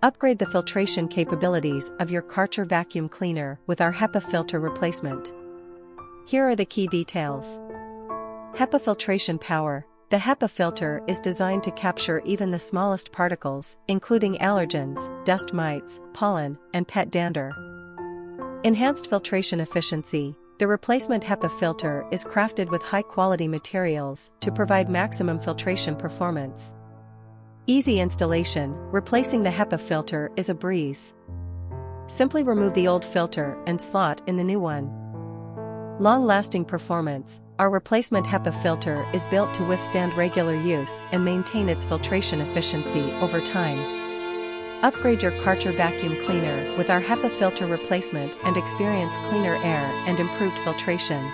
Upgrade the filtration capabilities of your Karcher vacuum cleaner with our HEPA filter replacement. Here are the key details. HEPA filtration power. The HEPA filter is designed to capture even the smallest particles, including allergens, dust mites, pollen, and pet dander. Enhanced filtration efficiency. The replacement HEPA filter is crafted with high-quality materials to provide maximum filtration performance. Easy installation. Replacing the HEPA filter is a breeze. Simply remove the old filter and slot in the new one. Long-lasting performance. Our replacement HEPA filter is built to withstand regular use and maintain its filtration efficiency over time. Upgrade your Karcher vacuum cleaner with our HEPA filter replacement and experience cleaner air and improved filtration.